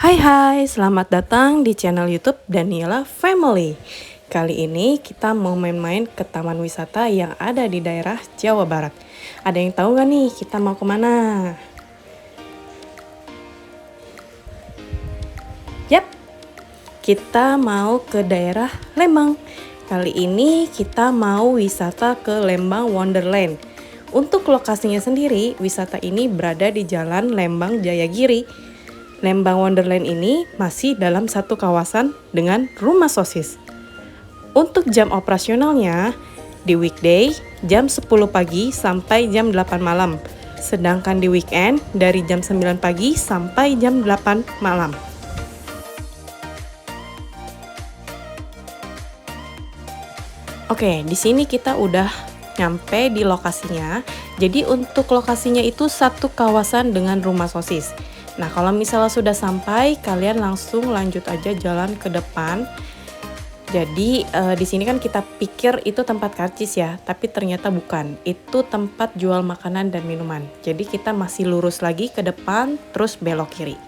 Hai hai, selamat datang di channel YouTube Daniela Family. Kali ini kita mau main-main ke taman wisata yang ada di daerah Jawa Barat. Ada yang tahu gak nih kita mau kemana? Yap, kita mau ke daerah Lembang. Kali ini kita mau wisata ke Lembang Wonderland. Untuk lokasinya sendiri, wisata ini berada di Jalan Lembang Jayagiri. Lembang Wonderland ini masih dalam satu kawasan dengan rumah sosis. Untuk jam operasionalnya, di weekday jam 10 pagi sampai jam 8 malam. Sedangkan di weekend dari jam 9 pagi sampai jam 8 malam. Oke, di sini kita udah nyampe di lokasinya. Jadi untuk lokasinya itu satu kawasan dengan rumah sosis. Nah, kalau misalnya sudah sampai, kalian langsung lanjut aja jalan ke depan. Jadi di sini kan kita pikir itu tempat karcis ya, tapi ternyata bukan. Itu tempat jual makanan dan minuman. Jadi kita masih lurus lagi ke depan, terus belok kiri.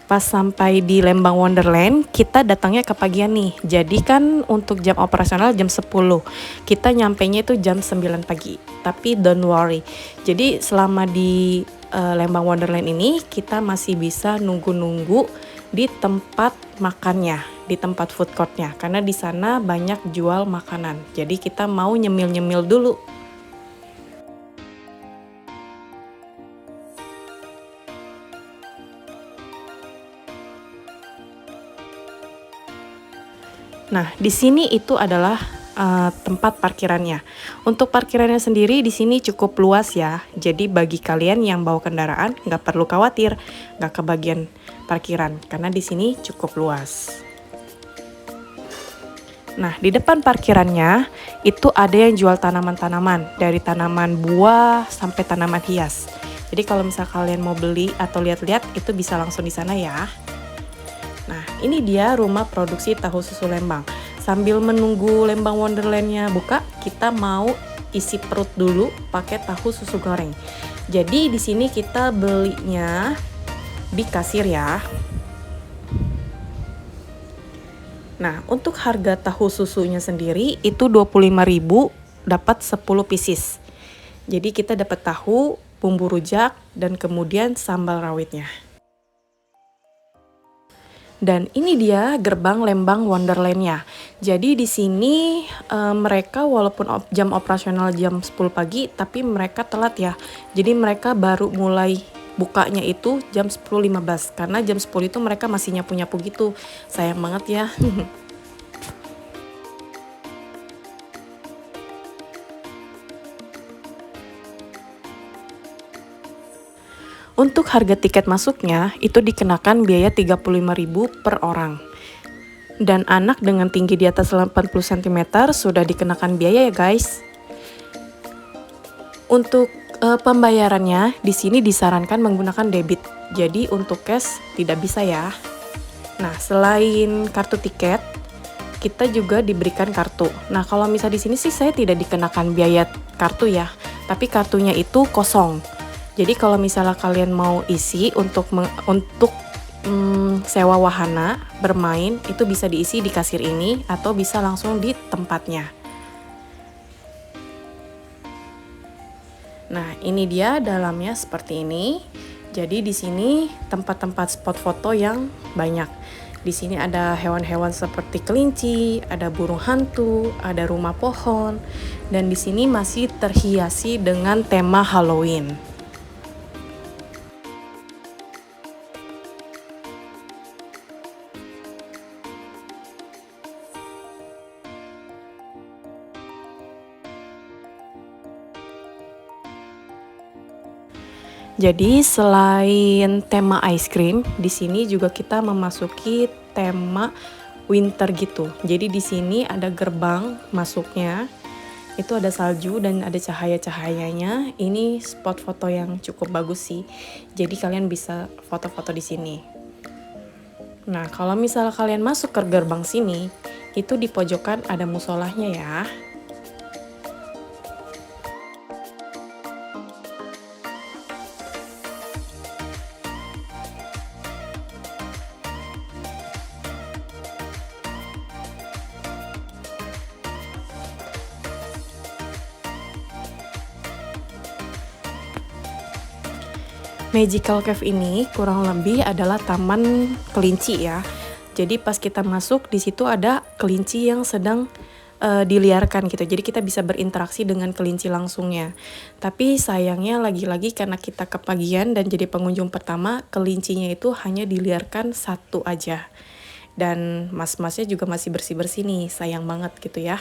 Pas sampai di Lembang Wonderland, kita datangnya kepagian nih. Jadi kan untuk jam operasional jam 10. Kita nyampainya itu jam 9 pagi. Tapi don't worry. Jadi selama di Lembang Wonderland ini, kita masih bisa nunggu-nunggu di tempat makannya, di tempat food courtnya. Karena di sana banyak jual makanan. Jadi kita mau nyemil-nyemil dulu. Nah, di sini itu adalah tempat parkirannya. Untuk parkirannya sendiri di sini cukup luas ya. Jadi bagi kalian yang bawa kendaraan nggak perlu khawatir nggak kebagian parkiran karena di sini cukup luas. Nah, di depan parkirannya itu ada yang jual tanaman-tanaman dari tanaman buah sampai tanaman hias. Jadi kalau misal kalian mau beli atau lihat-lihat itu bisa langsung di sana ya. Nah, ini dia rumah produksi tahu susu Lembang. Sambil menunggu Lembang Wonderland-nya buka, kita mau isi perut dulu pakai tahu susu goreng. Jadi di sini kita belinya di kasir ya. Nah, untuk harga tahu susunya sendiri itu 25.000 dapat 10 pieces. Jadi kita dapat tahu, bumbu rujak dan kemudian sambal rawitnya. Dan ini dia gerbang Lembang Wonderland-nya. Jadi di sini mereka walaupun jam operasional jam 10 pagi, tapi mereka telat ya. Jadi mereka baru mulai bukanya itu jam 10.15. Karena jam 10 itu mereka masih nyapu-nyapu gitu. Sayang banget ya. Untuk harga tiket masuknya itu dikenakan biaya 35.000 per orang. Dan anak dengan tinggi di atas 80 cm sudah dikenakan biaya ya guys. Untuk pembayarannya di sini disarankan menggunakan debit. Jadi untuk cash tidak bisa ya. Nah, selain kartu tiket, kita juga diberikan kartu. Nah, kalau misal di sini sih saya tidak dikenakan biaya kartu ya, tapi kartunya itu kosong. Jadi kalau misalnya kalian mau isi untuk sewa wahana bermain, itu bisa diisi di kasir ini atau bisa langsung di tempatnya. Nah, ini dia dalamnya seperti ini. Jadi di sini tempat-tempat spot foto yang banyak. Di sini ada hewan-hewan seperti kelinci, ada burung hantu, ada rumah pohon, dan di sini masih terhiasi dengan tema Halloween. Jadi selain tema ice cream, di sini juga kita memasuki tema winter gitu. Jadi di sini ada gerbang masuknya, itu ada salju dan ada cahaya-cahayanya. Ini spot foto yang cukup bagus sih. Jadi kalian bisa foto-foto di sini. Nah, kalau misalnya kalian masuk ke gerbang sini, itu di pojokan ada musolahnya ya. Magical Cave ini kurang lebih adalah taman kelinci ya. Jadi pas kita masuk di situ ada kelinci yang sedang diliarkan gitu. Jadi kita bisa berinteraksi dengan kelinci langsungnya. Tapi sayangnya lagi-lagi karena kita kepagian dan jadi pengunjung pertama, kelincinya itu hanya diliarkan satu aja. Dan mas-masnya juga masih bersih-bersih nih, sayang banget gitu ya.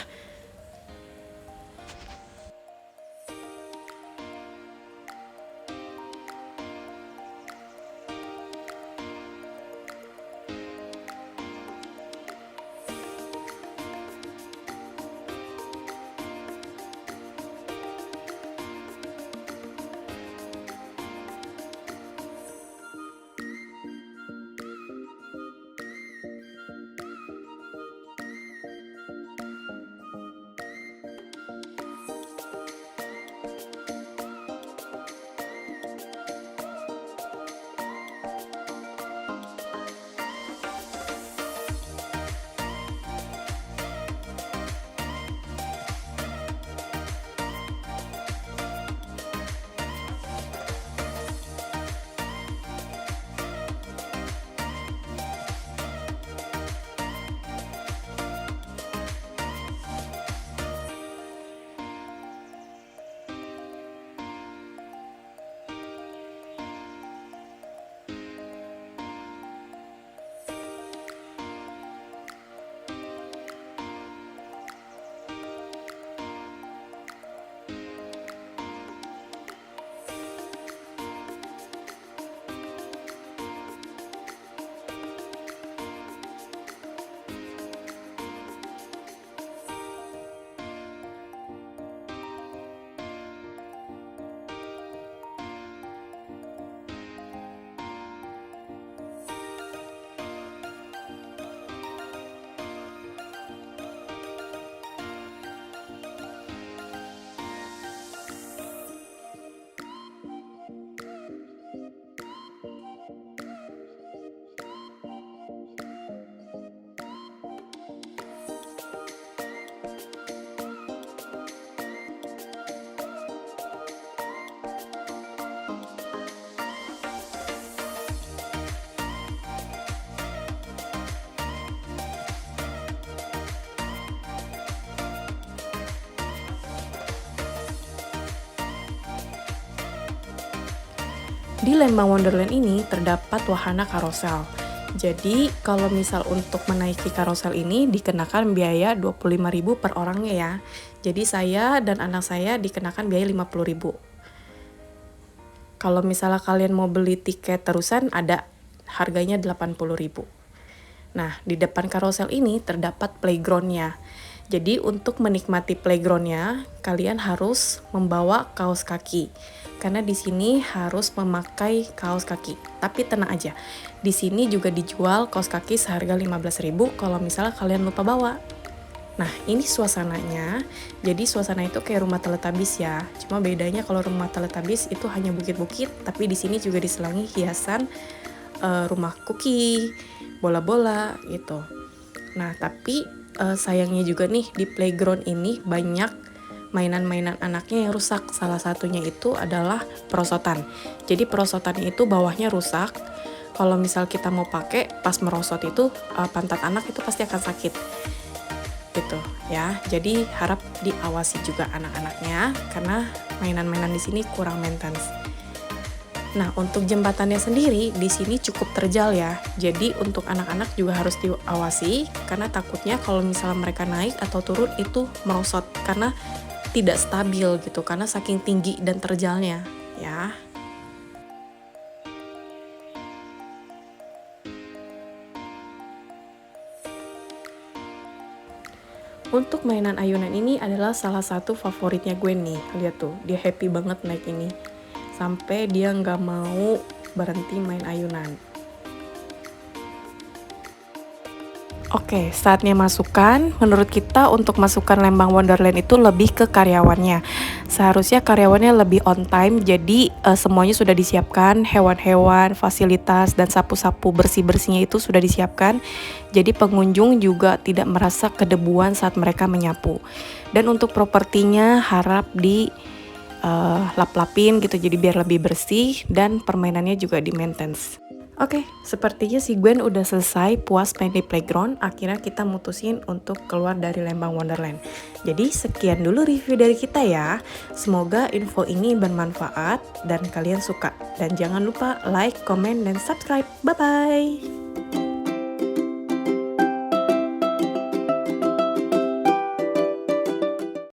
Di Lembang Wonderland ini terdapat wahana karosel. Jadi kalau misal untuk menaiki karosel ini dikenakan biaya 25.000 per orangnya ya. Jadi saya dan anak saya dikenakan biaya 50.000. Kalau misalnya kalian mau beli tiket terusan ada harganya 80.000. Nah, di depan karosel ini terdapat playgroundnya. Jadi untuk menikmati playgroundnya, kalian harus membawa kaos kaki. Karena di sini harus memakai kaos kaki. Tapi tenang aja, di sini juga dijual kaos kaki seharga 15.000 kalau misalnya kalian lupa bawa. Nah, ini suasananya. Jadi suasana itu kayak rumah Teletubbies ya. Cuma bedanya kalau rumah Teletubbies itu hanya bukit-bukit, tapi di sini juga diselangi hiasan rumah Cookie, bola-bola gitu. Nah, tapi sayangnya juga nih di playground ini banyak mainan-mainan anaknya yang rusak. Salah satunya itu adalah perosotan. Jadi perosotannya itu bawahnya rusak. Kalau misal kita mau pakai pas merosot itu pantat anak itu pasti akan sakit. Gitu ya. Jadi harap diawasi juga anak-anaknya karena mainan-mainan di sini kurang maintenance. Nah, untuk jembatannya sendiri di sini cukup terjal ya. Jadi untuk anak-anak juga harus diawasi karena takutnya kalau misalnya mereka naik atau turun itu merosot karena tidak stabil gitu karena saking tinggi dan terjalnya ya. Untuk mainan ayunan ini adalah salah satu favoritnya gue nih. Lihat tuh, dia happy banget naik ini. Sampai dia nggak mau berhenti main ayunan. Oke, saatnya masukkan. Menurut kita untuk masukkan Lembang Wonderland itu lebih ke karyawannya. Seharusnya karyawannya lebih on time, jadi semuanya sudah disiapkan, hewan-hewan, fasilitas, dan sapu-sapu bersih-bersihnya itu sudah disiapkan. Jadi pengunjung juga tidak merasa kedebuan saat mereka menyapu. Dan untuk propertinya harap di lap-lapin gitu, jadi biar lebih bersih dan permainannya juga di maintenance. Oke, sepertinya si Gwen udah selesai puas main di playground. Akhirnya kita mutusin untuk keluar dari Lembang Wonderland. Jadi sekian dulu review dari kita ya. Semoga info ini bermanfaat dan kalian suka. Dan jangan lupa like, comment, dan subscribe. Bye-bye!